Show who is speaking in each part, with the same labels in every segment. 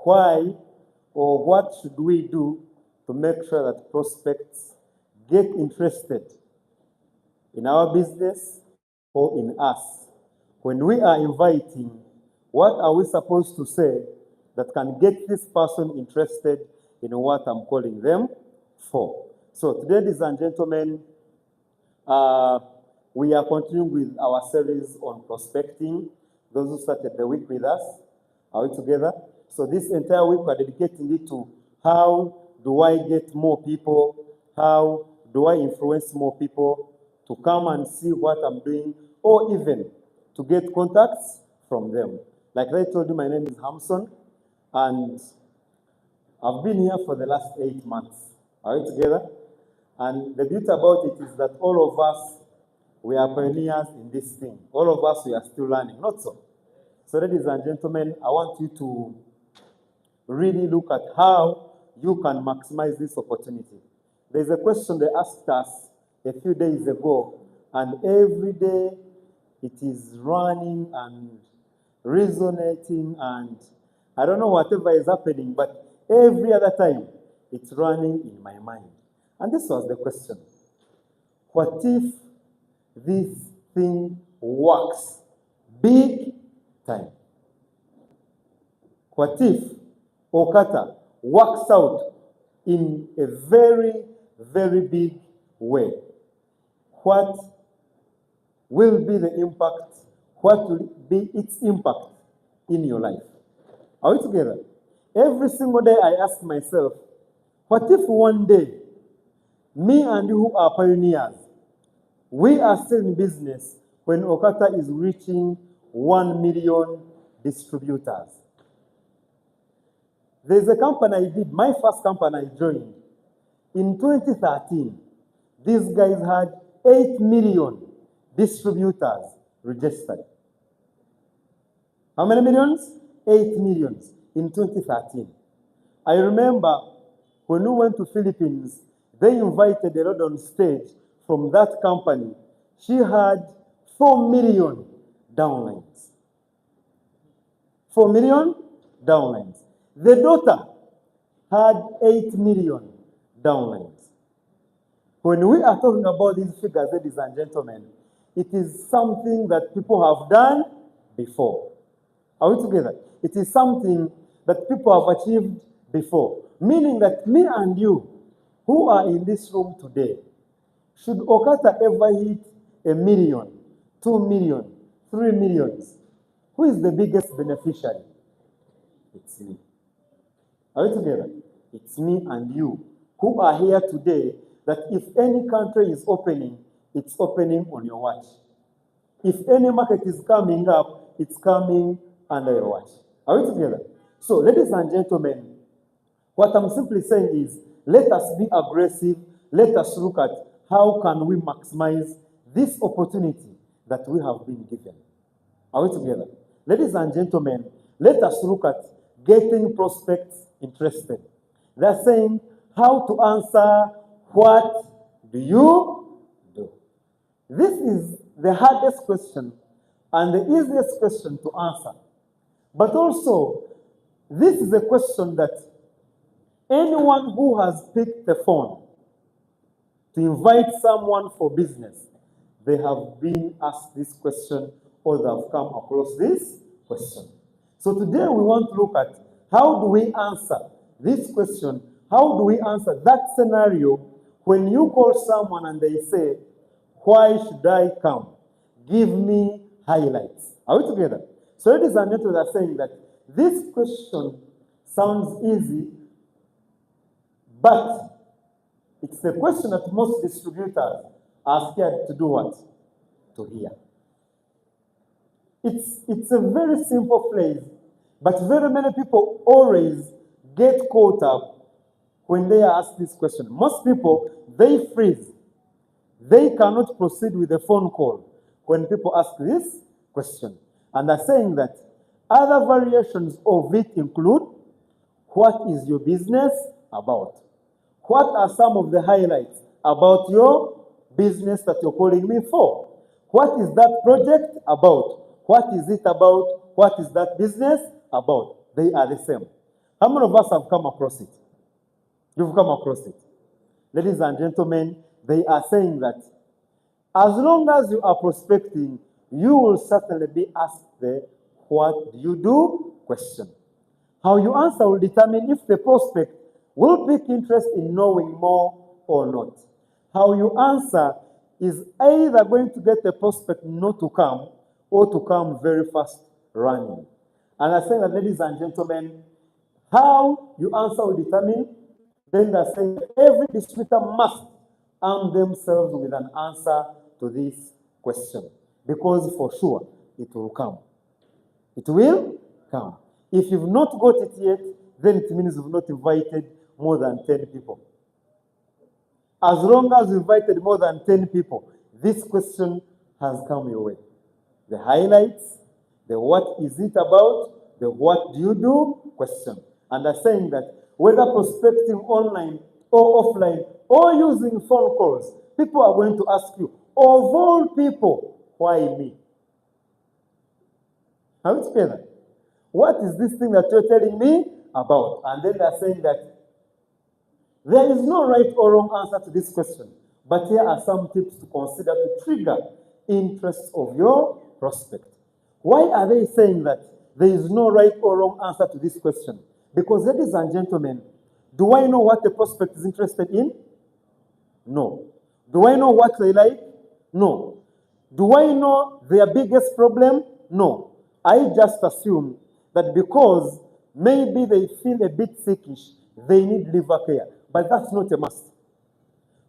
Speaker 1: why or what should we do to make sure that prospects get interested in our business or in us? When we are inviting, what are we supposed to say that can get this person interested in what I'm calling them for? So today, ladies and gentlemen, we are continuing with our series on prospecting. Those who started the week with us, are we together? So this entire week we're dedicating it to how do I get more people, how do I influence more people to come and see what I'm doing, or even to get contacts from them. Like I told you, my name is Hamson, and I've been here for the last 8 months. Are we together? And the beauty about it is that all of us, we are pioneers in this thing. All of us, we are still learning, not so? So ladies and gentlemen, I want you to really look at how you can maximize this opportunity. There's a question they asked us a few days ago, and every day it is running and resonating, and I don't know whatever is happening, but every other time it's running in my mind. And this was the question. What if this thing works big time? What if Okata works out in a very, very big way? What will be the impact? What will be its impact in your life? Are we together? Every single day I ask myself, what if one day, me and you who are pioneers, we are still in business when Okata is reaching 1 million distributors? There's a company I did, my first company I joined. In 2013, these guys had 8 million distributors registered. How many millions? 8 millions in 2013. I remember when we went to Philippines, they invited a lot on stage from that company. She had 4 million downlines. 4 million downlines. The daughter had 8 million downlines. When we are talking about these figures, ladies and gentlemen, it is something that people have done before. Are we together? It is something that people have achieved before. Meaning that me and you, who are in this room today, should Okata ever hit 1 million, 2 million, 3 millions, who is the biggest beneficiary? It's me. Are we together? It's me and you who are here today, that if any country is opening, it's opening on your watch. If any market is coming up, it's coming under your watch. Are we together? So, ladies and gentlemen, what I'm simply saying is, let us be aggressive. Let us look at how can we maximize this opportunity that we have been given. Are we together? Ladies and gentlemen, let us look at getting prospects interested. They're saying how to answer, what do you do? This is the hardest question and the easiest question to answer. But also, this is a question that anyone who has picked the phone to invite someone for business, they have been asked this question or they have come across this question. So today we want to look at how do we answer this question, how do we answer that scenario when you call someone and they say, why should I come? Give me highlights. Are we together? So ladies and gentlemen are saying that this question sounds easy, but it's a question that most distributors are scared to do what? To hear. It's a very simple phrase, but very many people always get caught up when they are asked this question. Most people, they freeze. They cannot proceed with a phone call when people ask this question. And they're saying that other variations of it include, what is your business about? What are some of the highlights about your business that you're calling me for? What is that project about? What is it about? What is that business about? They are the same. How many of us have come across it? You've come across it. Ladies and gentlemen, they are saying that as long as you are prospecting, you will certainly be asked the what do you do question. How you answer will determine if the prospect will pick interest in knowing more or not. How you answer is either going to get the prospect not to come or to come very fast running. And I say that, ladies and gentlemen, how you answer will determine. Then they're saying every distributor must arm themselves with an answer to this question, because for sure it will come. It will come. If you've not got it yet, then it means you've not invited more than 10 people. As long as you've invited more than 10 people, this question has come your way. The highlights, the what is it about, the what do you do question. And they're saying that whether prospecting online or offline or using phone calls, people are going to ask you, of all people, why me? Have you explained that? What is this thing that you're telling me about? And then they're saying that there is no right or wrong answer to this question, but here are some tips to consider to trigger interest of your prospect. Why are they saying that there is no right or wrong answer to this question? Because, ladies and gentlemen, do I know what the prospect is interested in? No. Do I know what they like? No. Do I know their biggest problem? No. I just assume that because maybe they feel a bit sickish, they need liver care. But that's not a must.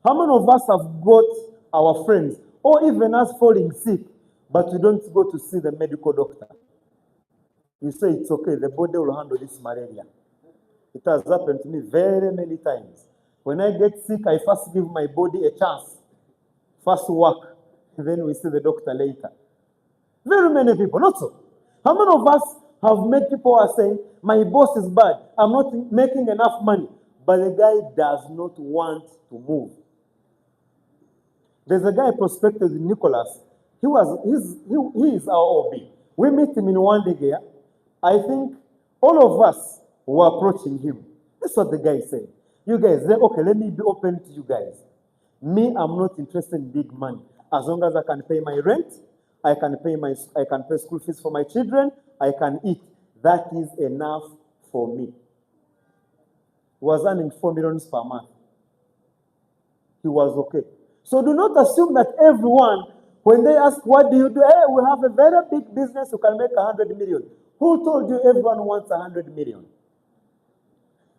Speaker 1: How many of us have got our friends, or even us falling sick, but we don't go to see the medical doctor? You say, it's okay, the body will handle this malaria. It has happened to me very many times. When I get sick, I first give my body a chance. First work, then we see the doctor later. Very many people, not so. How many of us have met people who are saying, my boss is bad, I'm not making enough money, but the guy does not want to move. There's a guy prospected in Nicholas. He is our OB. We meet him in one day here. I think all of us were approaching him. That's what the guy said. You guys, okay, let me be open to you guys. Me, I'm not interested in big money. As long as I can pay my rent, I can pay school fees for my children, I can eat. That is enough for me. He was earning 4 million per month. He was okay. So do not assume that everyone, when they ask, what do you do? Hey, we have a very big business, you can make 100 million. Who told you everyone wants 100 million?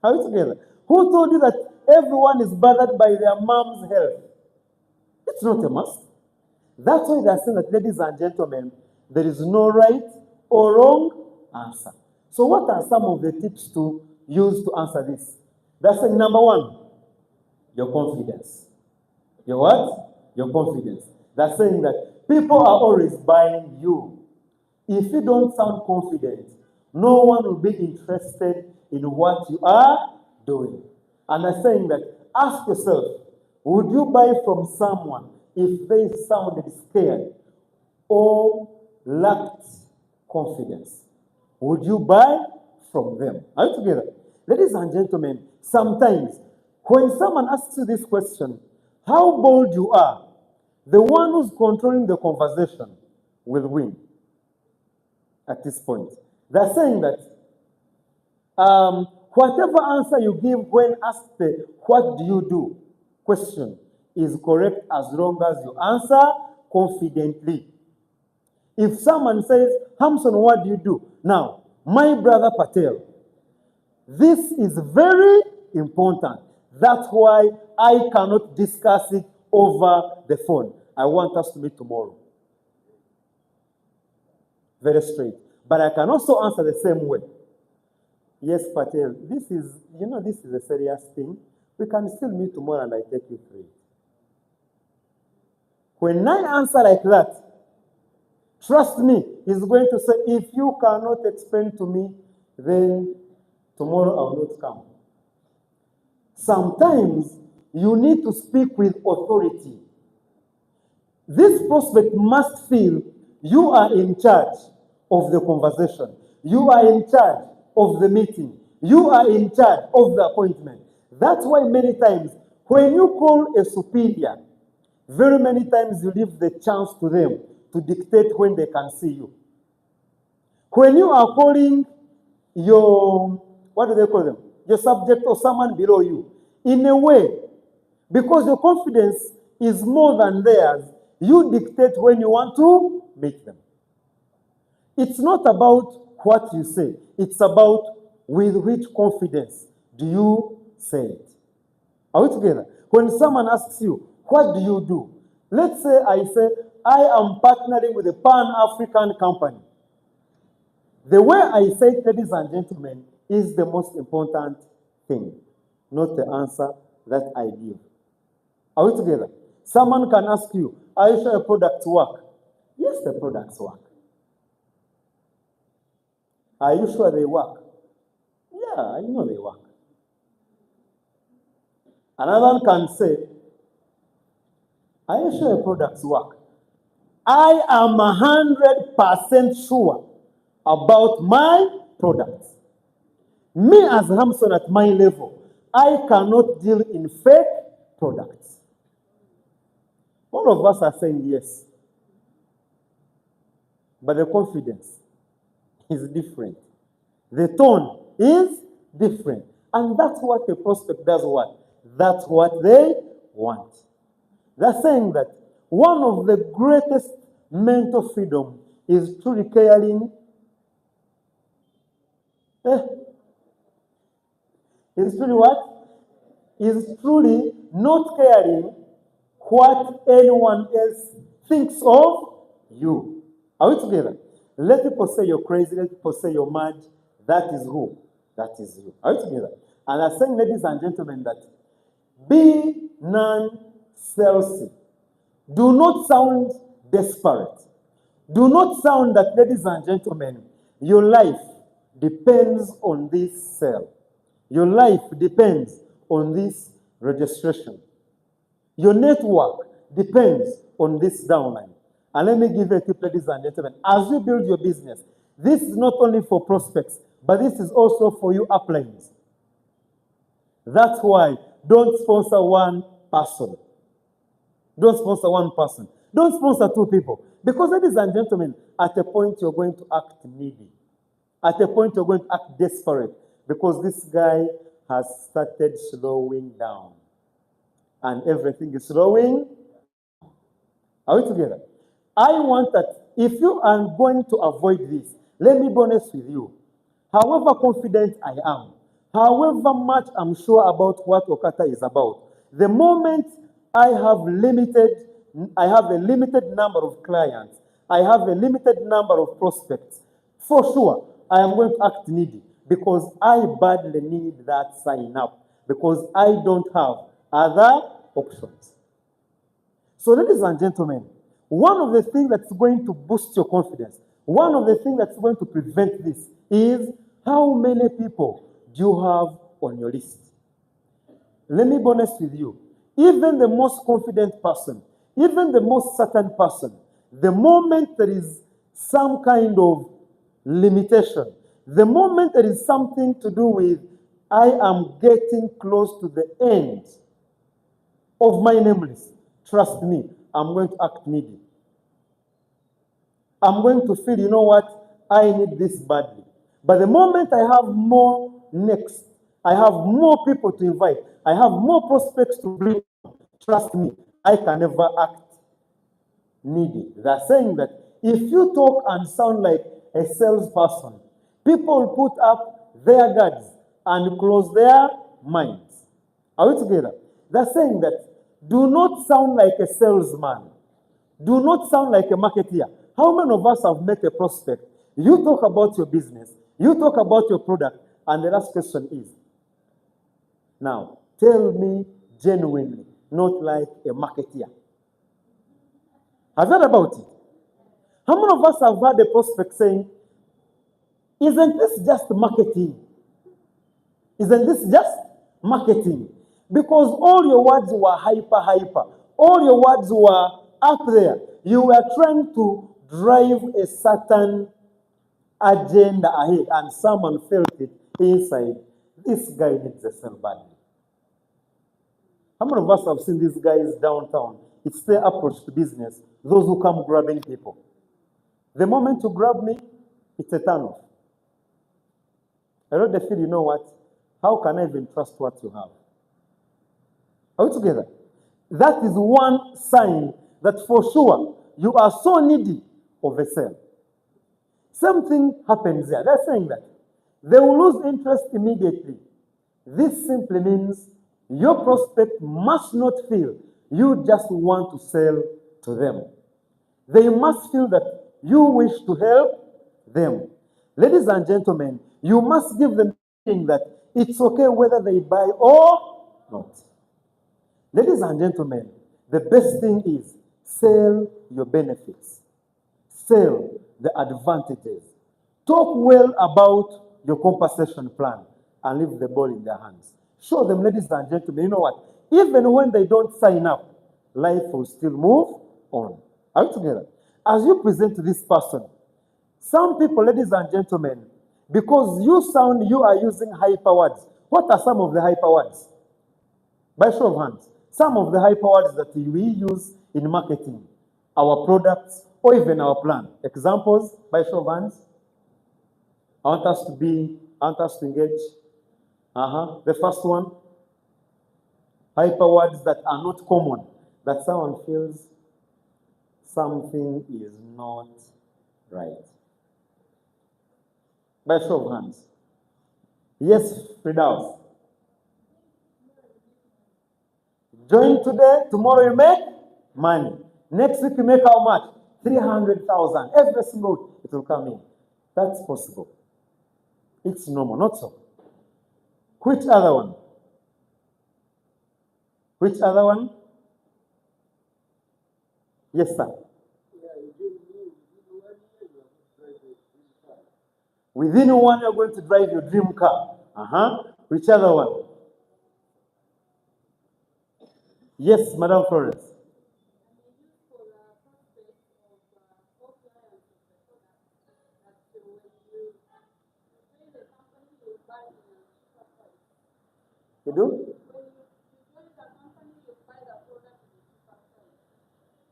Speaker 1: Are we together? Who told you that everyone is bothered by their mom's health? It's not a must. That's why they're saying that, ladies and gentlemen, there is no right or wrong answer. So what are some of the tips to use to answer this? They're saying, number one, your confidence. Your what? Your confidence. They're saying that people are always buying you. If you don't sound confident, no one will be interested in what you are doing. And they're saying that, ask yourself, would you buy from someone if they sounded scared or lacked confidence? Would you buy from them? Are you together? Ladies and gentlemen, sometimes when someone asks you this question, how bold you are, the one who's controlling the conversation will win at this point. They're saying that whatever answer you give when asked the what do you do question is correct as long as you answer confidently. If someone says, Hamson, what do you do? Now, my brother Patel, this is very important. That's why I cannot discuss it over the phone. I want us to meet tomorrow. Very straight. But I can also answer the same way. Yes, Patel, this is a serious thing. We can still meet tomorrow and I take you through it. When I answer like that, trust me, he's going to say, if you cannot explain to me, then tomorrow I will not come. Sometimes you need to speak with authority. This prospect must feel you are in charge of the conversation. You are in charge of the meeting. You are in charge of the appointment. That's why many times when you call a superior, very many times you leave the chance to them to dictate when they can see you. When you are calling your, what do they call them? Your subject or someone below you, in a way, because your confidence is more than theirs, you dictate when you want to meet them. It's not about what you say, it's about with which confidence do you say it. Are we together? When someone asks you, what do you do? Let's say I say, I am partnering with a Pan-African company. The way I say it, ladies and gentlemen, is the most important thing, not the answer that I give. Are we together? Someone can ask you, are you sure your products work? Yes, the products work. Are you sure they work? Yeah, I know they work. Another one can say, are you sure your products work? I am 100% sure about my products. Me as Hamson at my level, I cannot deal in fake products. All of us are saying yes. But the confidence is different. The tone is different. And that's what the prospect does what? That's what they want. They're saying that one of the greatest mental freedom is truly caring. Is truly what? Is truly not caring what anyone else thinks of you. Are we together? Let people say you're crazy, let people say you're mad. That is who? That is you. Are we together? And I'm saying, ladies and gentlemen, that be non-salesy. Do not sound desperate. Do not sound that, ladies and gentlemen, your life depends on this sale. Your life depends on this registration. Your network depends on this downline. And let me give you a tip, ladies and gentlemen. As you build your business, this is not only for prospects, but this is also for you uplines. That's why don't sponsor one person. Don't sponsor one person. Don't sponsor two people. Because, ladies and gentlemen, at a point you're going to act needy. At a point you're going to act desperate. Because this guy has started slowing down. And everything is slowing. Are we together? I want that if you are going to avoid this, let me be honest with you. However confident I am, however much I'm sure about what Okata is about, the moment I have a limited number of clients, I have a limited number of prospects, for sure, I am going to act needy because I badly need that sign up because I don't have other options. So, ladies and gentlemen, one of the things that's going to boost your confidence, one of the things that's going to prevent this is how many people do you have on your list? Let me be honest with you. Even the most confident person, even the most certain person, the moment there is some kind of limitation, the moment there is something to do with, I am getting close to the end of my name list, trust me, I'm going to act needy. I'm going to feel, you know what, I need this badly. But the moment I have more next, I have more people to invite, I have more prospects to bring, trust me, I can never act needy. They're saying that if you talk and sound like a salesperson, people put up their guards and close their minds. Are we together? They're saying that do not sound like a salesman. Do not sound like a marketeer. How many of us have met a prospect? You talk about your business, you talk about your product, and the last question is, now, tell me genuinely, not like a marketeer. Have you heard about it? How many of us have heard a prospect saying, isn't this just marketing? Isn't this just marketing? Because all your words were hyper. All your words were up there. You were trying to drive a certain agenda ahead, and someone felt it. inside, this guy needs a cell badly. How many of us have seen these guys downtown? It's their approach to business, those who come grabbing people. The moment you grab me, it's a turn off. I know they feel, you know what? How can I even trust what you have? Are we together? That is one sign that for sure you are so needy of a sale. Something happens there. They're saying that they will lose interest immediately. This simply means your prospect must not feel you just want to sell to them. They must feel that you wish to help them. Ladies and gentlemen, you must give them feeling that it's okay whether they buy or not. Ladies and gentlemen, the best thing is sell your benefits. Sell the advantages. Talk well about your compensation plan and leave the ball in their hands. Show them, ladies and gentlemen, you know what? Even when they don't sign up, life will still move on. Are we together? As you present to this person, some people, ladies and gentlemen, because you are using hyper words. What are some of the hyper words? By show of hands. Some of the hyper words that we use in marketing, our products, or even our plan. Examples, by show of hands. I want us to engage. The first one, hyper words that are not common, that someone feels something is not right. By show of hands. Yes, Fridaus. Join today, tomorrow you make money. Next week you make how much? 300,000. Every single week it will come in. That's possible. It's normal, not so. Which other one? Which other one? Yes, sir. Within 1 year, you're going to drive your dream car. Which other one? Yes, Madam Florence. You do?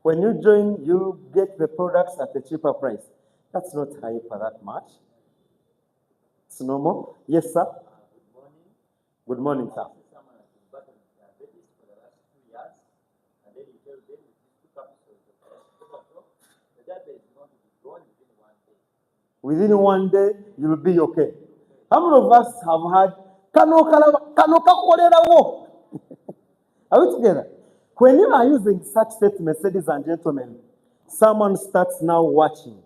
Speaker 1: When you join, you get the products at a cheaper price. That's not hyper that much. It's normal. Yes, sir. Good morning, sir. Within 1 day, you'll be okay. How many of us have had Are we together? When you are using such statements, ladies and gentlemen, someone starts now watching.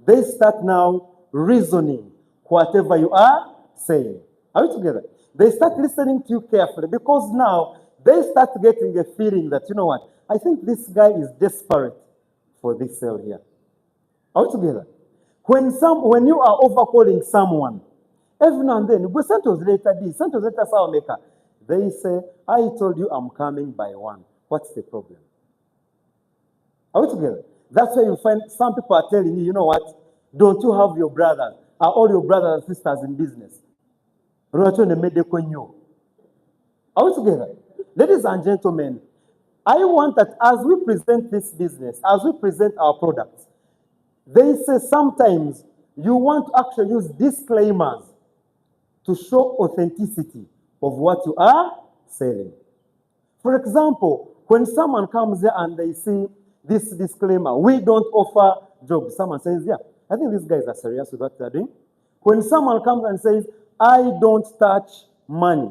Speaker 1: They start now reasoning whatever you are saying. Are we together? They start listening to you carefully because now they start getting a feeling that, you know what, I think this guy is desperate for this sale here. Are we together? When you are overcalling someone, every now and then, they say, I told you I'm coming by 1. What's the problem? Are we together? That's why you find some people are telling you, you know what? Don't you have your brothers? Are all your brothers and sisters in business? Are we together? Ladies and gentlemen, I want that as we present this business, as we present our products, they say sometimes you want to actually use disclaimers to show authenticity of what you are selling. For example, when someone comes here and they see this disclaimer, we don't offer jobs. Someone says, yeah, I think these guys are serious with what they're doing. When someone comes and says, I don't touch money,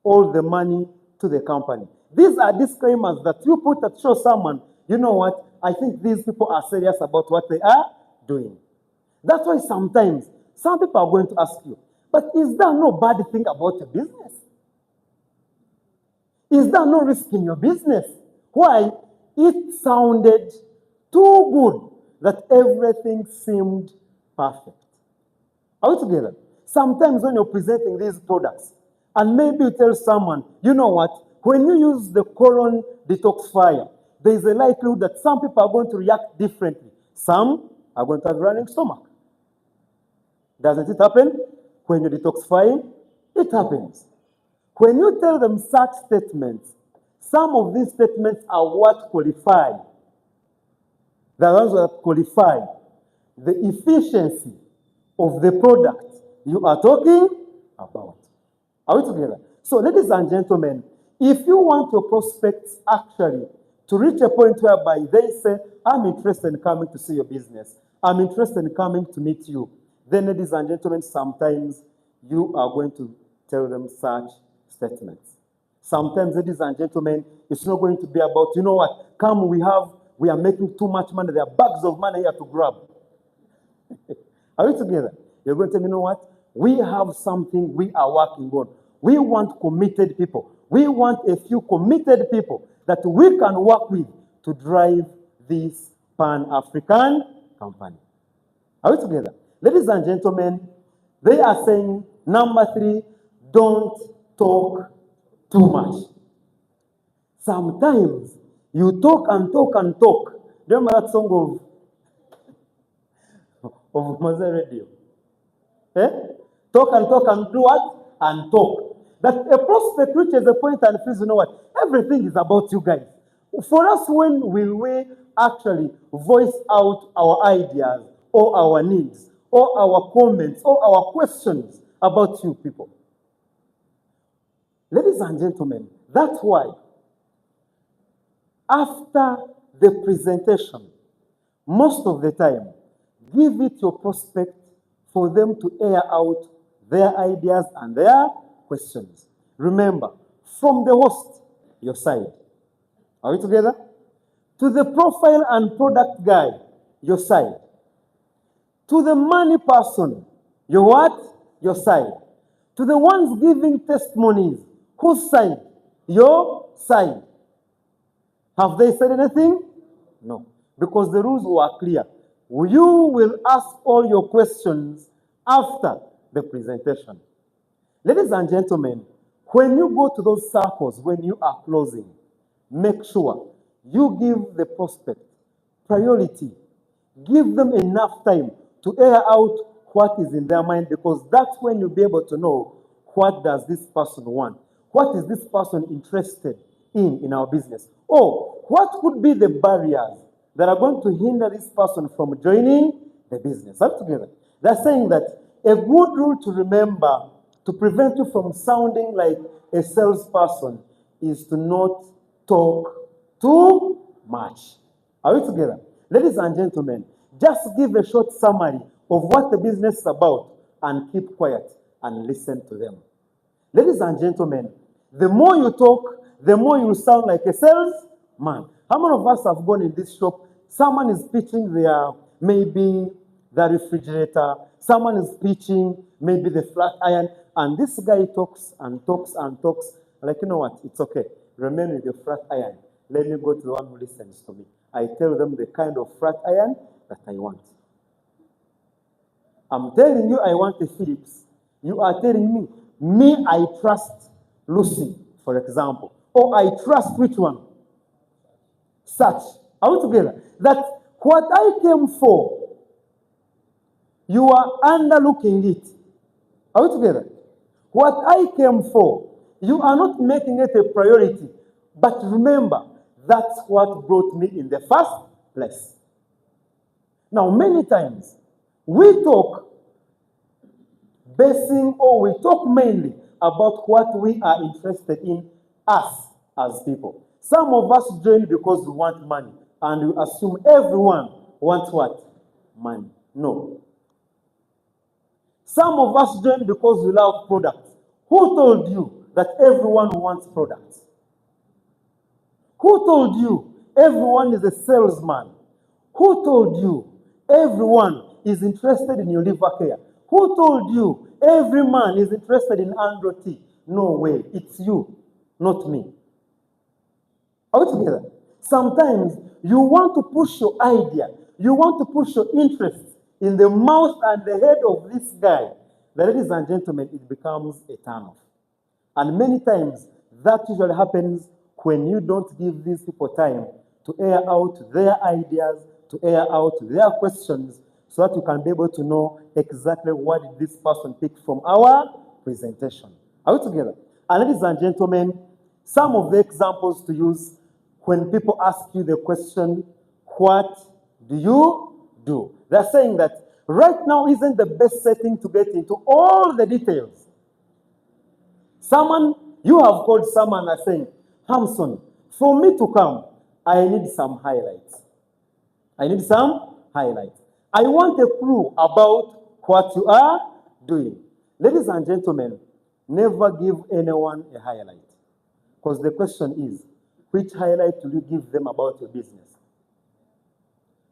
Speaker 1: all the money to the company. These are disclaimers that you put that show someone, you know what, I think these people are serious about what they are doing. That's why sometimes some people are going to ask you, but is there no bad thing about your business? Is there no risk in your business? Why? It sounded too good that everything seemed perfect. Are we together? Sometimes when you're presenting these products, and maybe you tell someone, you know what, when you use the colon detoxifier, there is a likelihood that some people are going to react differently. Some are going to have running stomach. Doesn't it happen? When you're detoxifying, it happens. When you tell them such statements, some of these statements are what qualify. The ones that qualify the efficiency of the product you are talking about. Are we together? So, ladies and gentlemen, if you want your prospects actually to reach a point whereby they say, I'm interested in coming to see your business, I'm interested in coming to meet you, then, ladies and gentlemen, sometimes you are going to tell them such statements. Sometimes, ladies and gentlemen, it's not going to be about, you know what, come, we are making too much money, there are bags of money here to grab. Are we together? You're going to tell me, you know what, we have something we are working on. We want committed people. We want a few committed people that we can work with to drive this Pan-African company. Are we together? Ladies and gentlemen, they are saying, number 3, don't talk too much. Sometimes you talk and talk and talk. Do you remember that song of Mose Radio? Eh? Talk and talk and do what? And talk. That a prospect reaches a point and feels, you know what? Everything is about you guys. For us, when will we actually voice out our ideas or our needs or our comments or our questions about you people? Ladies and gentlemen, that's why after the presentation, most of the time, give it your prospect for them to air out their ideas and their questions. Remember, from the host, your side. Are we together? To the profile and product guy, your side. To the money person, your what? Your side. To the ones giving testimonies, whose side? Your side. Have they said anything? No. Because the rules were clear. You will ask all your questions after the presentation. Ladies and gentlemen, when you go to those circles, when you are closing, make sure you give the prospect priority. Give them enough time to air out what is in their mind, because that's when you'll be able to know what does this person want. What is this person interested in our business? Or what could be the barriers that are going to hinder this person from joining the business? All together. They're saying that a good rule to remember to prevent you from sounding like a salesperson is to not talk too much. Are we together? Ladies and gentlemen, just give a short summary of what the business is about and keep quiet and listen to them. Ladies and gentlemen, the more you talk, the more you sound like a salesman. How many of us have gone in this shop? Someone is pitching maybe the refrigerator. Someone is pitching maybe the flat iron. And this guy talks and talks and talks. Like, you know what? It's okay. Remain with your flat iron. Let me go to the one who listens to me. I tell them the kind of flat iron that I want. I'm telling you I want a Philips. You are telling me, I trust Lucy, for example. Or I trust which one? Such. Are we together? That what I came for, you are underlooking it. Are we together? What I came for, you are not making it a priority. But remember, that's what brought me in the first place. Now, many times, we talk we talk mainly about what we are interested in, us as people. Some of us join because we want money, and we assume everyone wants what? Money. No. Some of us join because we love products. Who told you that everyone wants products? Who told you everyone is a salesman? Who told you everyone is interested in your liver care? Who told you every man is interested in Andro tea? No way. It's you, not me. Are we together? Sometimes you want to push your idea. You want to push your interest in the mouth and the head of this guy. Ladies and gentlemen, it becomes a turn-off. And many times, that usually happens when you don't give these people time to air out their ideas, to air out their questions, so that you can be able to know exactly what did this person pick from our presentation. Are we together? And ladies and gentlemen, some of the examples to use when people ask you the question, what do you do? They're saying that right now isn't the best setting to get into all the details. You have called someone and saying, Hamson, for me to come, I need some highlights. I need some highlights. I want a clue about what you are doing. Ladies and gentlemen, never give anyone a highlight. Because the question is, which highlight will you give them about your business?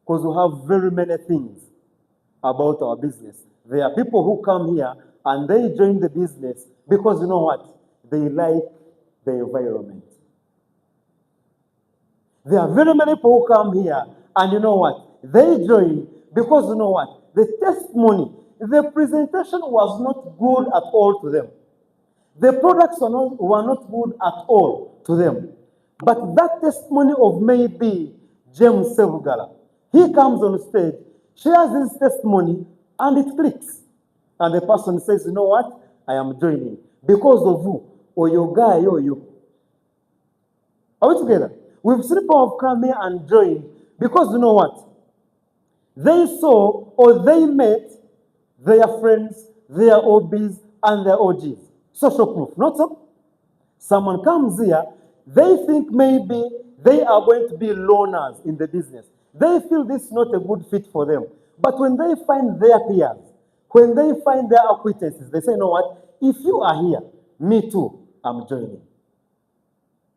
Speaker 1: Because we have very many things about our business. There are people who come here and they join the business because you know what? They like the environment. There are very many people who come here and you know what? They join because you know what? The testimony, the presentation was not good at all to them. The products were not good at all to them. But that testimony of maybe James Sevugala, he comes on stage, shares his testimony, and it clicks. And the person says, you know what? I am joining. Because of who? Or your guy or you. Are we together? We've seen people have come here and joined because you know what? They saw or they met their friends, their OBs, and their OGs. Social proof, not so? Someone comes here, they think maybe they are going to be loners in the business. They feel this is not a good fit for them. But when they find their peers, when they find their acquaintances, they say, you know what? If you are here, me too, I'm joining.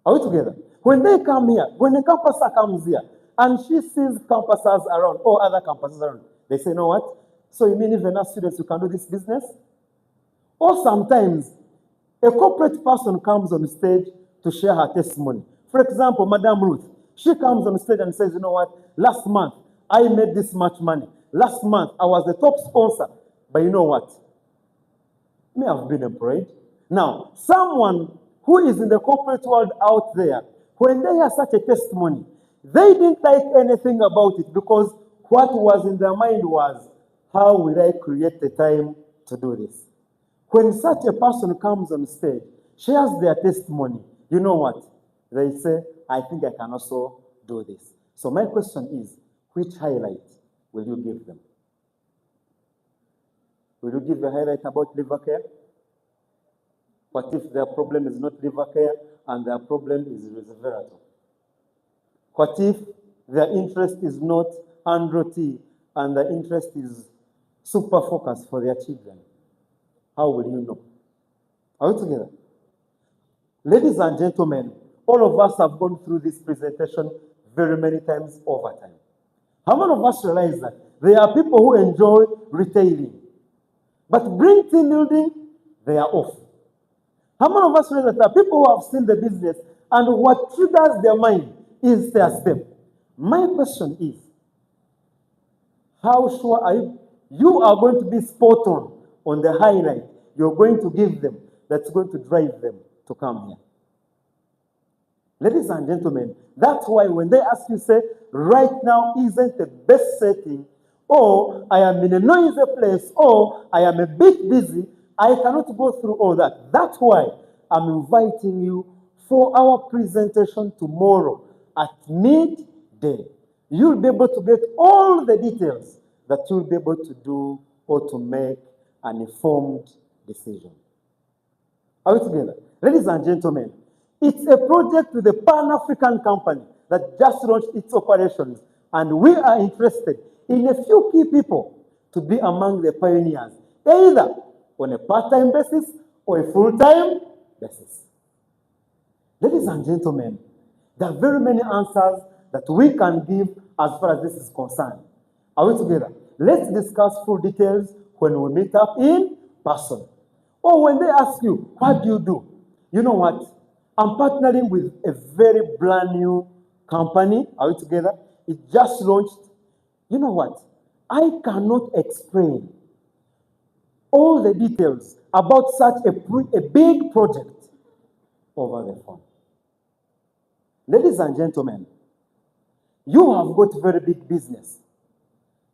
Speaker 1: Are we together? When they come here, when a campuser comes here, and she sees campusers around, or other campuses around, they say, you know what? So you mean even as students, you can do this business? Or sometimes, a corporate person comes on stage to share her testimony. For example, Madam Ruth, she comes on stage and says, you know what, last month, I made this much money. Last month, I was the top sponsor. But you know what? May have been employed. Now, someone who is in the corporate world out there, when they hear such a testimony, they didn't like anything about it because what was in their mind was, how will I create the time to do this? When such a person comes on stage, shares their testimony, you know what? They say, I think I can also do this. So my question is, which highlight will you give them? Will you give a highlight about liver care? What if their problem is not liver care and their problem is resveratrol? What if their interest is not Andro T and their interest is super focus for their children? How will you know? Are we together? Ladies and gentlemen, all of us have gone through this presentation very many times over time. How many of us realize that there are people who enjoy retailing, but bring team building, they are off? How many of us realize that there are people who have seen the business and what triggers their mind is their step? My question is, how sure are you are going to be spot on the highlight you're going to give them that's going to drive them to come here? Ladies and gentlemen, that's why when they ask you, say, right now isn't the best setting, or I am in a noisy place, or I am a bit busy, I cannot go through all that. That's why I'm inviting you for our presentation tomorrow at midday. You'll be able to get all the details that you'll be able to do or to make an informed decision. Are we together? Ladies and gentlemen, it's a project with a Pan-African company that just launched its operations, and we are interested in a few key people to be among the pioneers, either on a part-time basis or a full-time basis. Ladies and gentlemen, there are very many answers that we can give as far as this is concerned. Are we together? Let's discuss full details when we meet up in person. Or when they ask you, what do you do? You know what? I'm partnering with a very brand new company. Are we together? It just launched. You know what? I cannot explain all the details about such a big project over the phone. Ladies and gentlemen, you have got very big business.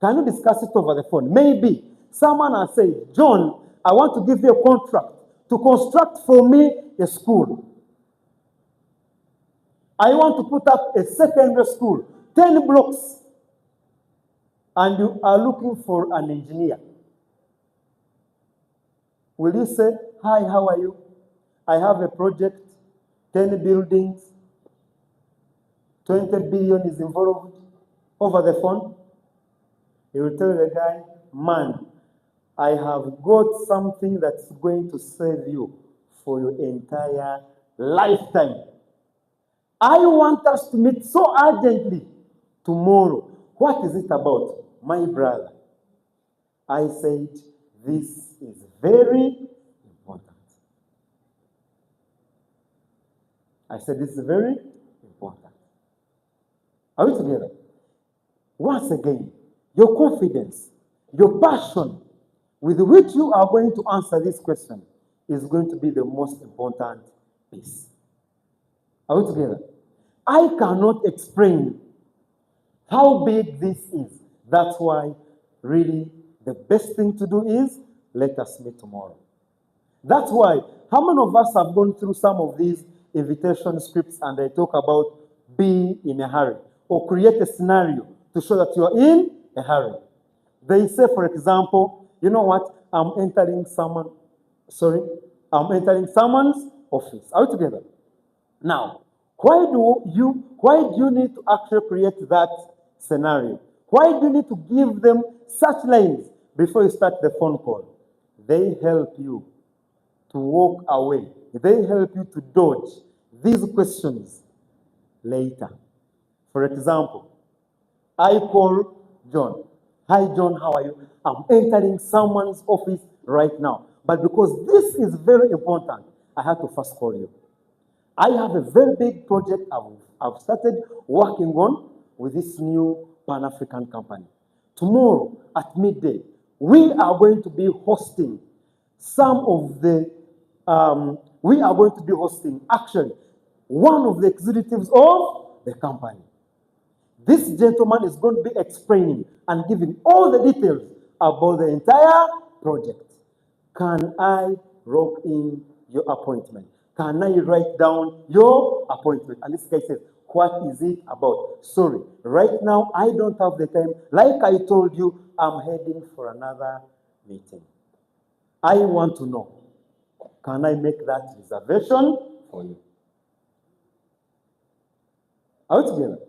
Speaker 1: Can you discuss it over the phone? Maybe someone has said, John, I want to give you a contract to construct for me a school. I want to put up a secondary school, 10 blocks, and you are looking for an engineer. Will you say, hi, how are you? I have a project, 10 buildings, 20 billion is involved, over the phone? You will tell the guy, man, I have got something that's going to save you for your entire lifetime. I want us to meet so urgently tomorrow. What is it about? My brother, I said, this is very important. I said, this is very important. Are we together? Once again, your confidence, your passion with which you are going to answer this question is going to be the most important piece. Are we together? I cannot explain how big this is. That's why, really, the best thing to do is let us meet tomorrow. That's why, how many of us have gone through some of these invitation scripts and they talk about being in a hurry or create a scenario to show that you are in a hurry? They say, for example, you know what? I'm entering someone's office. Are we together? Now, why do you need to actually create that scenario? Why do you need to give them such lines before you start the phone call? They help you to walk away. They help you to dodge these questions later. For example, I call John. Hi, John, how are you? I'm entering someone's office right now. But because this is very important, I have to first call you. I have a very big project I've started working on with this new Pan-African company. Tomorrow at midday, we are going to be hosting actually one of the executives of the company. This gentleman is going to be explaining and giving all the details about the entire project. Can I rock in your appointment? Can I write down your appointment? And this guy says, what is it about? Sorry, right now I don't have the time. Like I told you, I'm heading for another meeting. I want to know, can I make that reservation for you? Are we together?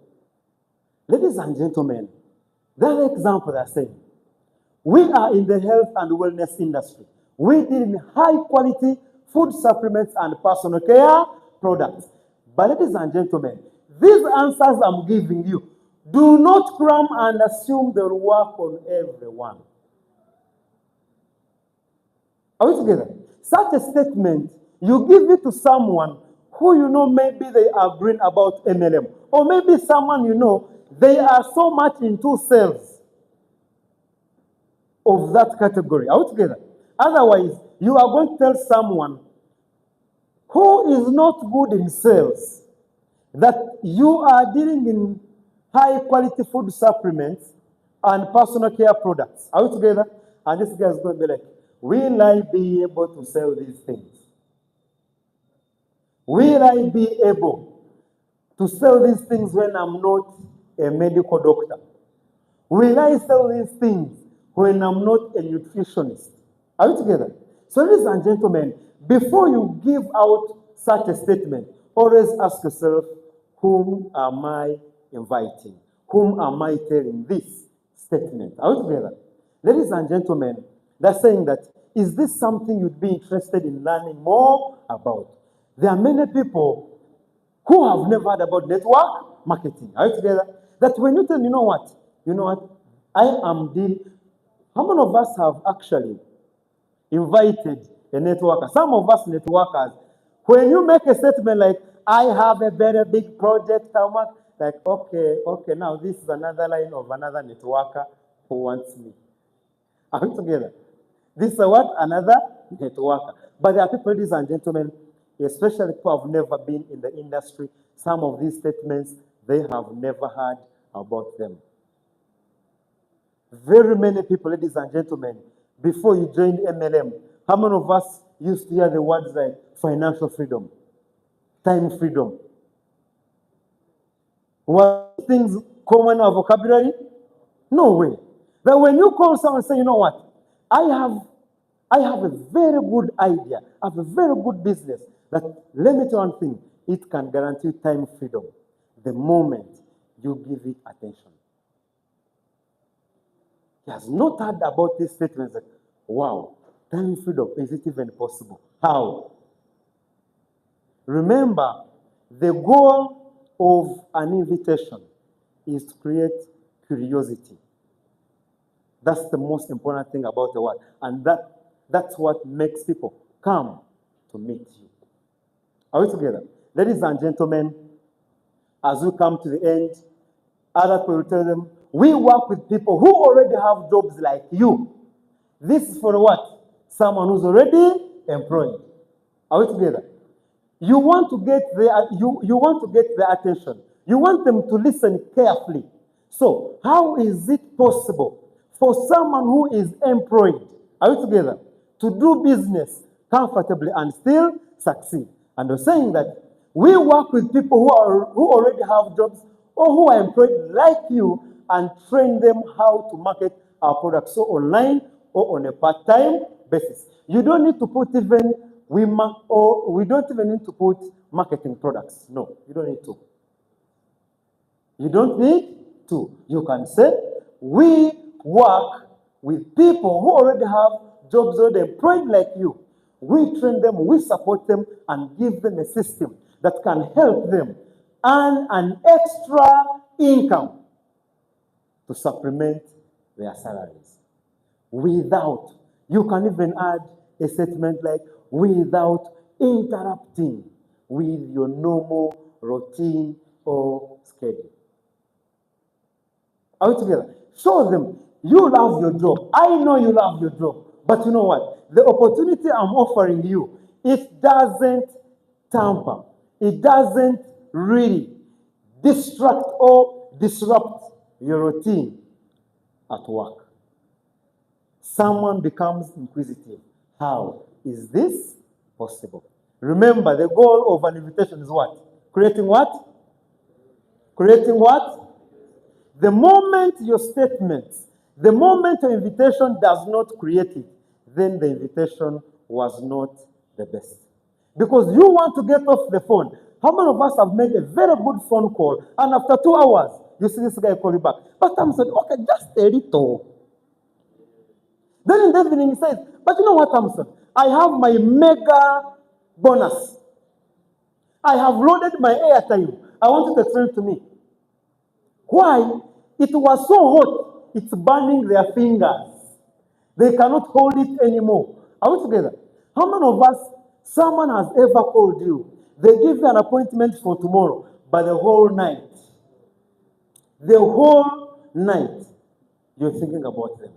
Speaker 1: Ladies and gentlemen, that example they're saying, we are in the health and wellness industry. We deal in high quality food supplements and personal care products. But ladies and gentlemen, these answers I'm giving you, do not cram and assume they'll work on everyone. Are we together? Such a statement, you give it to someone who you know maybe they are green about MLM, or maybe someone you know, they are so much into sales of that category. Are we together? Otherwise, you are going to tell someone who is not good in sales that you are dealing in high quality food supplements and personal care products. Are we together? And this guy is going to be like, will I be able to sell these things? Will I be able to sell these things when I'm not a medical doctor? Will I sell these things when I'm not a nutritionist? Are we together? So, ladies and gentlemen, before you give out such a statement, always ask yourself, whom am I inviting? Whom am I telling this statement? Are we together? Ladies and gentlemen, they're saying that, is this something you'd be interested in learning more about? There are many people who have never heard about network marketing. Are you together? That when you tell, you know what, I am dealing. How many of us have actually invited a networker? Some of us networkers, when you make a statement like, I have a very big project, like, okay, now this is another line of another networker who wants me. Are we together? This is what? Another networker. But there are people, ladies and gentlemen, especially people who have never been in the industry, some of these statements, they have never heard about them. Very many people, ladies and gentlemen, before you joined MLM, how many of us used to hear the words like financial freedom, time freedom? Were things common in our vocabulary? No way. But when you call someone and say, you know what, I have a very good idea, I have a very good business that, let me tell you one thing, it can guarantee time freedom the moment you give it attention. He has not heard about this statement like, wow, time freedom, is it even possible? How? Remember, the goal of an invitation is to create curiosity. That's the most important thing about the word. And that's what makes people come to meet you. Are we together? Ladies and gentlemen, as we come to the end, other people will tell them, we work with people who already have jobs like you. This is for what? Someone who's already employed. Are we together? You want to get their attention. You want them to listen carefully. So, how is it possible for someone who is employed, are we together, to do business comfortably and still succeed? And we're saying that we work with people who already have jobs or who are employed like you and train them how to market our products, so online or on a part-time basis. You don't need to put we don't even need to put marketing products. No, you don't need to. You don't need to. You can say, we work with people who already have jobs already employed like you. We train them, we support them, and give them a system that can help them earn an extra income to supplement their salaries. Without, you can even add a statement like, without interrupting with your normal routine or schedule. Are we together? Show them you love your job. I know you love your job. But you know what? The opportunity I'm offering you, it doesn't tamper. It doesn't really distract or disrupt your routine at work. Someone becomes inquisitive. How is this possible? Remember, the goal of an invitation is what? Creating what? Creating what? The moment your statements, the moment your invitation does not create it, then the invitation was not the best. Because you want to get off the phone. How many of us have made a very good phone call, and after 2 hours, you see this guy call you back? But I'm saying, okay, just a little. Then in the evening he says, but you know what, Thompson? I have my mega bonus. I have loaded my airtime. I want you to explain to me. Why? It was so hot, it's burning their fingers. They cannot hold it anymore. Are we together? How many of us, someone has ever called you? They give you an appointment for tomorrow, but the whole night, you're thinking about them.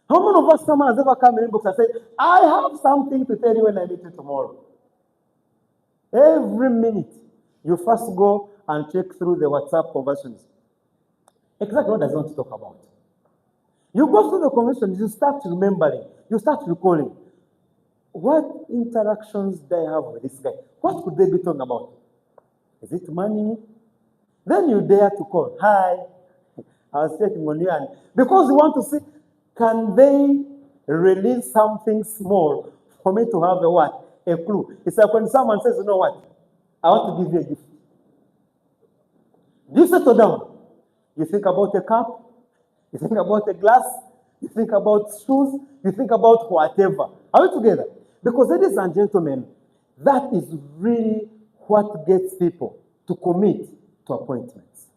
Speaker 1: How many of us, someone has ever come in inbox and said, I have something to tell you when I meet you tomorrow? Every minute, you first go and check through the WhatsApp conversations. Exactly what does he want to talk about? You go through the conversations, you start remembering, you start recalling. What interactions do I have with this guy? What could they be talking about? Is it money? Then you dare to call. Hi, I was checking on you. And because you want to see, can they release something small for me to have a what? A clue. It's like when someone says, you know what? I want to give you a gift. Do you settle down? You think about a cup, you think about a glass, you think about shoes, you think about whatever. Are we together? Because, ladies and gentlemen, that is really what gets people to commit to appointments.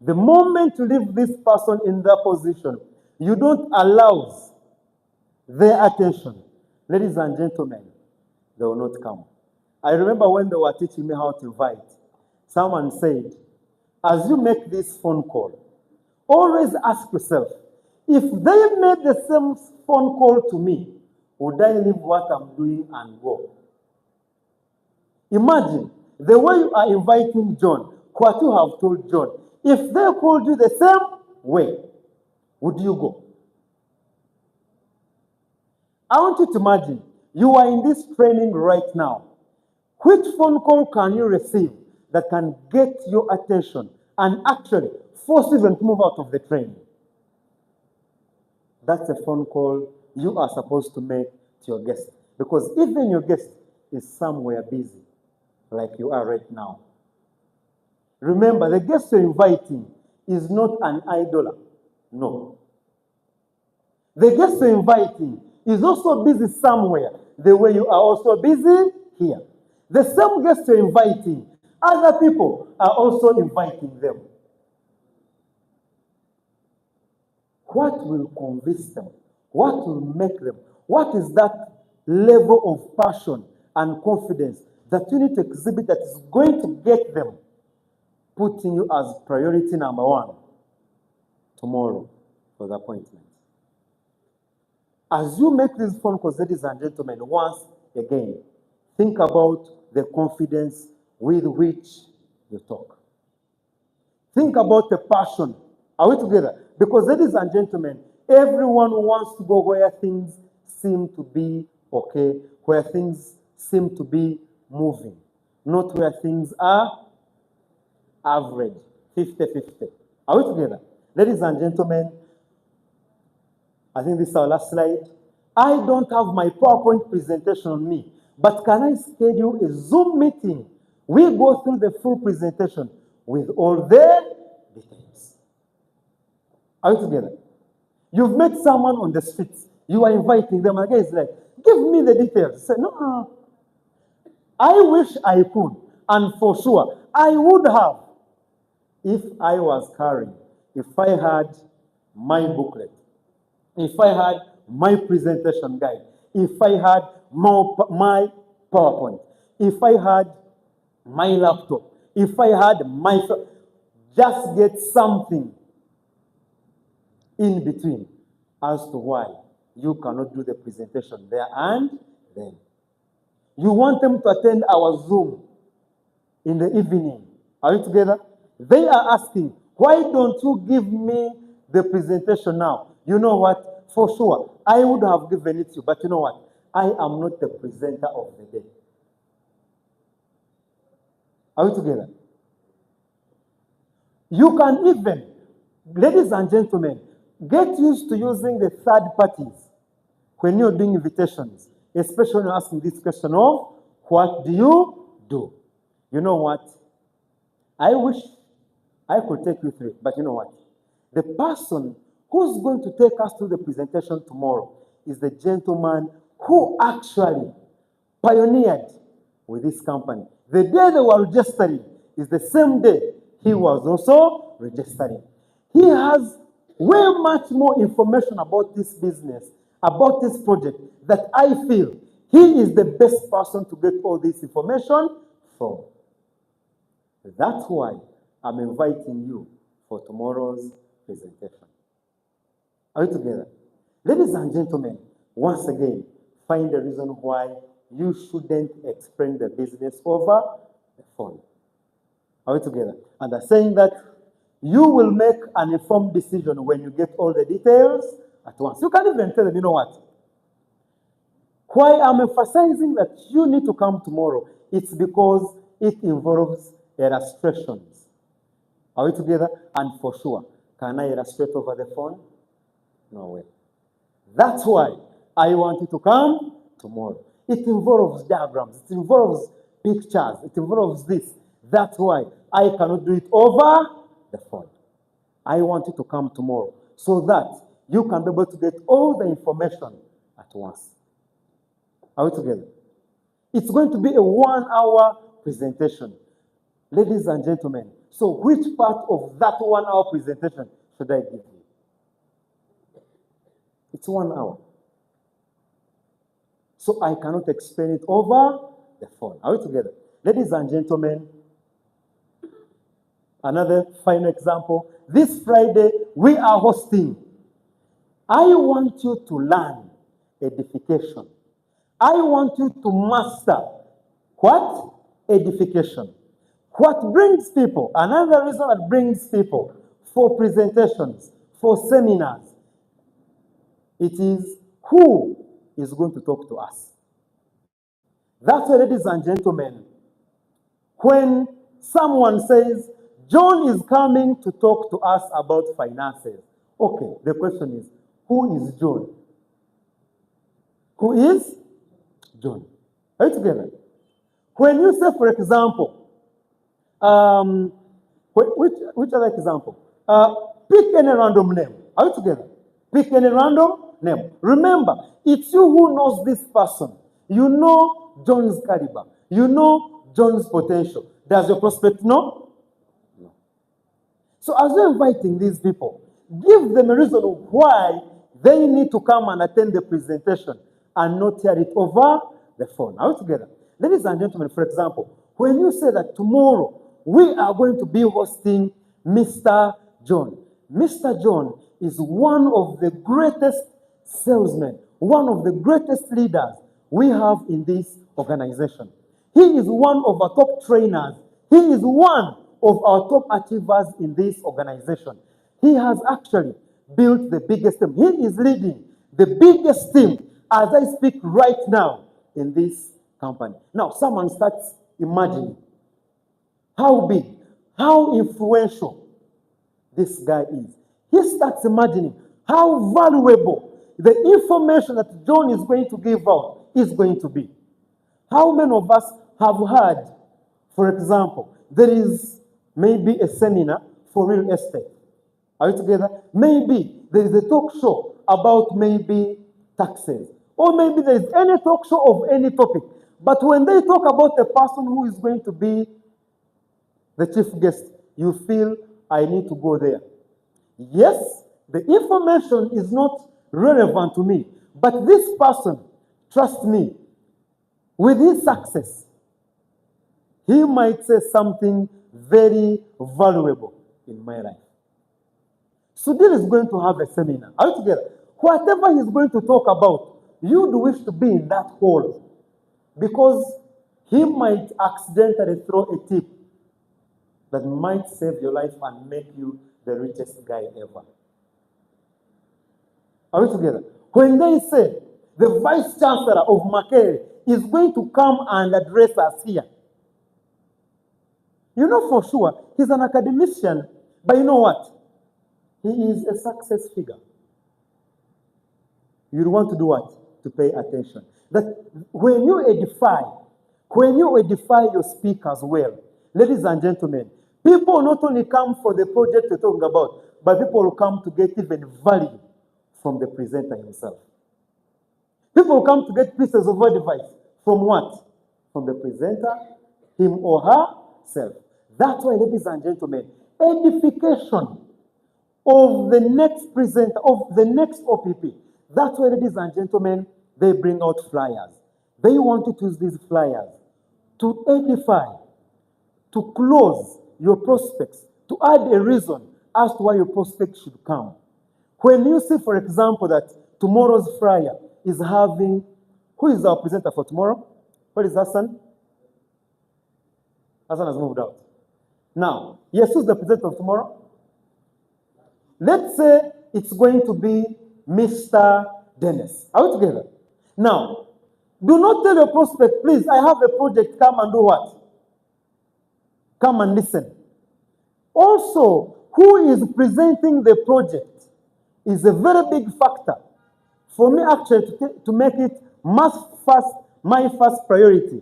Speaker 1: The moment you leave this person in that position, you don't allow their attention. Ladies and gentlemen, they will not come. I remember when they were teaching me how to invite, someone said, as you make this phone call, always ask yourself, if they made the same phone call to me, would I leave what I'm doing and go? Imagine the way you are inviting John, what you have told John. If they called you the same, where would you go? I want you to imagine you are in this training right now. Which phone call can you receive that can get your attention and actually force you to move out of the training? That's a phone call you are supposed to make to your guest. Because even your guest is somewhere busy, like you are right now. Remember, the guest you're inviting is not an idoler. No. The guest you're inviting is also busy somewhere, the way you are also busy here. The same guest you're inviting, other people are also inviting them. What will convince them? What will make them? What is that level of passion and confidence that you need to exhibit that is going to get them putting you as priority number one tomorrow for the appointment? As you make these phone calls, ladies and gentlemen, once again, think about the confidence with which you talk. Think about the passion. Are we together? Because, ladies and gentlemen, everyone wants to go where things seem to be okay, where things seem to be moving, not where things are average, 50-50. Are we together? Ladies and gentlemen, I think this is our last slide. I don't have my PowerPoint presentation on me, but can I schedule a Zoom meeting? We go through the full presentation with all the details. Are we together? You've met someone on the streets. You are inviting them. And the guy is like, give me the details. Say, no. I wish I could. And for sure, I would have if I was carrying, if I had my booklet, if I had my presentation guide, if I had my PowerPoint, if I had my laptop, if I had my... Just get something in between as to why you cannot do the presentation there and then. You want them to attend our Zoom in the evening. Are we together? They are asking, why don't you give me the presentation now? You know what? For sure, I would have given it to you, but you know what? I am not the presenter of the day. Are we together? You can even, ladies and gentlemen, get used to using the third parties when you're doing invitations, especially when you're asking this question of, what do you do? You know what? I wish I could take you through it, but you know what? The person who's going to take us through the presentation tomorrow is the gentleman who actually pioneered with this company. The day they were registering is the same day he was also registering. He has way much more information about this business, about this project, that I feel he is the best person to get all this information from. That's why I'm inviting you for tomorrow's presentation. Are we together? Ladies and gentlemen, once again, find the reason why you shouldn't explain the business over the phone. Are we together? And I'm saying that you will make an informed decision when you get all the details at once. You can even tell them, you know what? Why I'm emphasizing that you need to come tomorrow, it's because it involves illustrations. Are we together? And for sure, can I illustrate over the phone? No way. That's why I want you to come tomorrow. It involves diagrams, it involves pictures, it involves this. That's why I cannot do it over the phone. I want you to come tomorrow so that you can be able to get all the information at once. Are we together? It's going to be a 1-hour presentation. Ladies and gentlemen, so which part of that 1-hour presentation should I give you? It's 1 hour. So I cannot explain it over the phone. Are we together? Ladies and gentlemen, another final example. This Friday, we are hosting. I want you to learn edification. I want you to master what? Edification. What brings people, another reason that brings people for presentations, for seminars. It is who is going to talk to us. That's why, ladies and gentlemen, when someone says, John is coming to talk to us about finances. Okay, the question is, who is John? Who is John? Are you together? When you say, for example, which other example? Pick any random name. Are you together? Pick any random name. Remember, it's you who knows this person. You know John's caliber. You know John's potential. Does your prospect know? No. So as you're inviting these people, give them a reason why they need to come and attend the presentation and not hear it over the phone. Are we together? Ladies and gentlemen, for example, when you say that tomorrow we are going to be hosting Mr. John. Mr. John is one of the greatest salesmen, one of the greatest leaders we have in this organization. He is one of our top trainers. He is one of our top achievers in this organization. He has actually built the biggest team. He is leading the biggest team as I speak right now in this company. Now, someone starts imagining how big, how influential this guy is. He starts imagining how valuable the information that John is going to give out is going to be. How many of us have heard, for example, there is maybe a seminar for real estate. Are you together? Maybe there is a talk show about maybe taxes. Or maybe there is any talk show of any topic. But when they talk about the person who is going to be the chief guest, you feel, I need to go there. Yes, the information is not relevant to me. But this person, trust me, with his success, he might say something very valuable in my life. Sudhir is going to have a seminar. Are you together? Whatever he's going to talk about, you'd wish to be in that hall because he might accidentally throw a tip that might save your life and make you the richest guy ever. Are we together? When they say the Vice Chancellor of Makerere is going to come and address us here, you know for sure he's an academician, but you know what? He is a success figure. You want to do what? To pay attention. That when you edify your speakers well, ladies and gentlemen, people not only come for the project you're talking about, but people will come to get even value from the presenter himself. People will come to get pieces of advice from what? From the presenter, him or herself. That's why, ladies and gentlemen, edification of the next presenter, of the next OPP. That's why, ladies and gentlemen, they bring out flyers. They want you to use these flyers to edify, to close your prospects, to add a reason as to why your prospects should come. When you see, for example, that tomorrow's flyer is having, who is our presenter for tomorrow? Where is Hassan? Hassan has moved out. Now, yes, who's the presenter of tomorrow? Let's say it's going to be Mr. Dennis. Are we together? Now, do not tell your prospect, please, I have a project, come and do what? Come and listen. Also, who is presenting the project is a very big factor for me actually to make it my first priority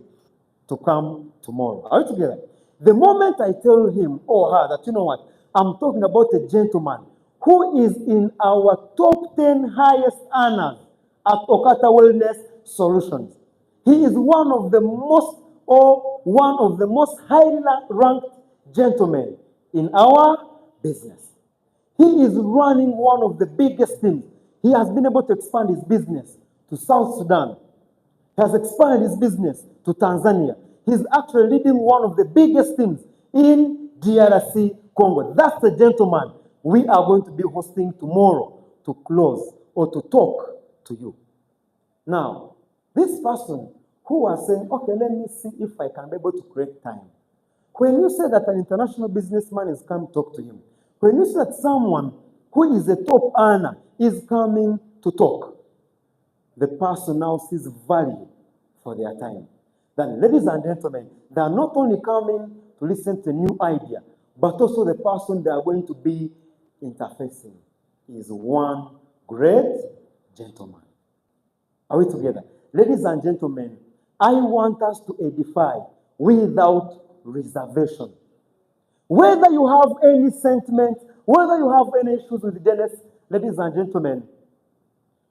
Speaker 1: to come tomorrow. Are we together? The moment I tell him or her that, you know what, I'm talking about a gentleman who is in our top 10 highest earners at Okata Wellness Solutions. He is one of the most highly ranked gentlemen in our business. He is running one of the biggest teams. He has been able to expand his business to South Sudan. He has expanded his business to Tanzania. He's actually leading one of the biggest teams in DRC Congo. That's the gentleman we are going to be hosting tomorrow to close or to talk to you. Now, this person who was saying, okay, let me see if I can be able to create time. When you say that an international businessman is come talk to him, when you say that someone who is a top earner, is coming to talk, the person now sees value for their time. Then, ladies and gentlemen, they are not only coming to listen to a new idea, but also the person they are going to be interfacing is one great gentleman. Are we together? Ladies and gentlemen, I want us to edify without reservation. Whether you have any sentiment, whether you have any issues with Dennis, ladies and gentlemen,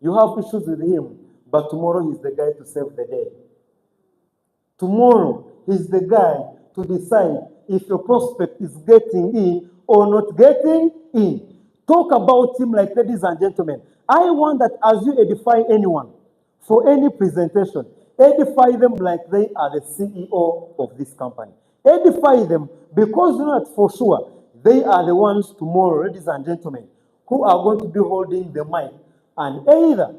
Speaker 1: you have issues with him, but tomorrow he's the guy to save the day. Tomorrow he's the guy to decide if your prospect is getting in or not getting in. Talk about him like, ladies and gentlemen, I want that as you edify anyone for any presentation, edify them like they are the CEO of this company. Edify them because you know that for sure they are the ones tomorrow, ladies and gentlemen, who are going to be holding the mic. And either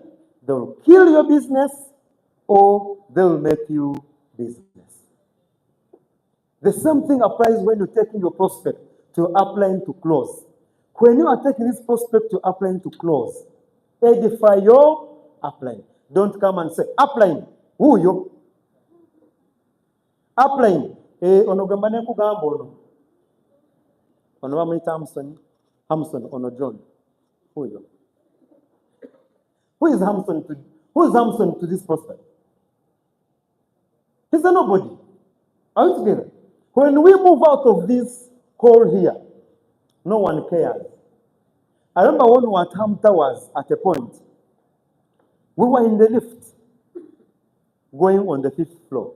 Speaker 1: they will kill your business or they will make you business. The same thing applies when you're taking your prospect to upline to close. When you are taking this prospect to upline to close, edify your upline. Don't come and say, upline, who you? Upline. Onogamba ne kugamba ono. Ono bamuyita Hamson, ono John. Who you? Who is Hamson to this prospect? He's a nobody. Are we together? When we move out of this hall here, no one cares. I remember when we were at Ham Towers at a point, we were in the lift going on the 5th floor.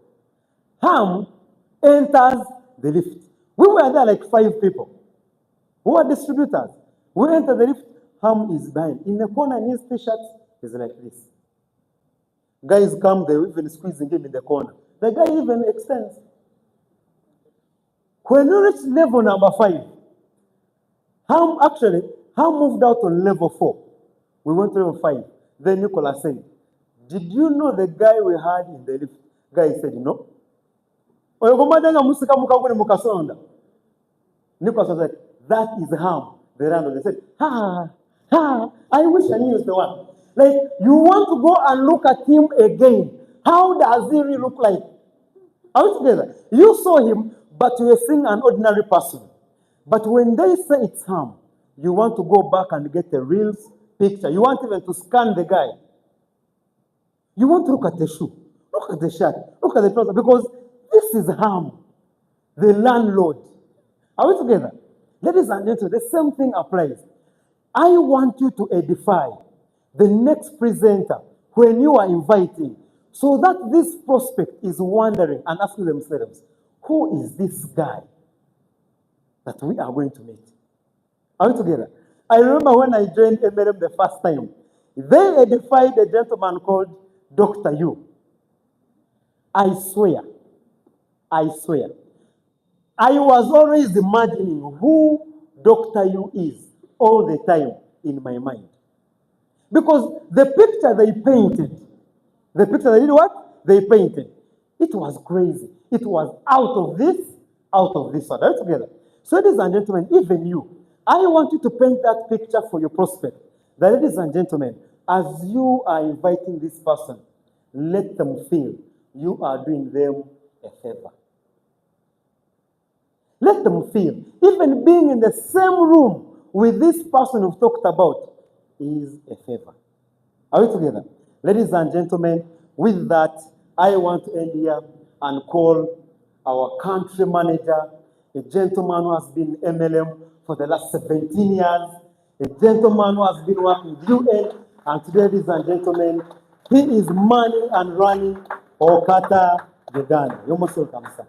Speaker 1: Ham enters the lift. We were there like 5 people. We were distributors. We enter the lift, Ham is behind. In the corner in his t-shirt, he's like this. Guys come, they're even squeezing him in the corner. The guy even extends. When we reached level number 5, Ham moved out on level 4. We went to level 5. Then Nicholas said, did you know the guy we had in the lift? Guy said, no. Nicholas was like, that is Ham, the random. They said, I wish I knew he was the one. Like, you want to go and look at him again. How does he really look like? Are we together? You saw him, but you were seeing an ordinary person. But when they say it's Ham, you want to go back and get a real picture. You want even to scan the guy. You want to look at the shoe, look at the shirt, look at the trouser, because this is Ham, the landlord. Are we together? Ladies and gentlemen, the same thing applies. I want you to edify the next presenter when you are inviting, so that this prospect is wondering and asking themselves, who is this guy that we are going to meet? Are we together? I remember when I joined MLM the first time, they edified a gentleman called Dr. Yu. I swear, I was always imagining who Dr. Yu is all the time in my mind. Because the picture they painted, They painted. It was crazy. It was out of this one. Are we together? So, ladies and gentlemen, even you, I want you to paint that picture for your prospect. That, ladies and gentlemen, as you are inviting this person, let them feel you are doing them a favor. Let them feel, even being in the same room with this person we've talked about is a favor. Are we together? Ladies and gentlemen, with that, I want to end here and call our country manager, a gentleman who has been MLM for the last 17 years, a gentleman who has been working with UN, and today, ladies and gentlemen, he is manning and running Okata Uganda. You're most welcome, sir.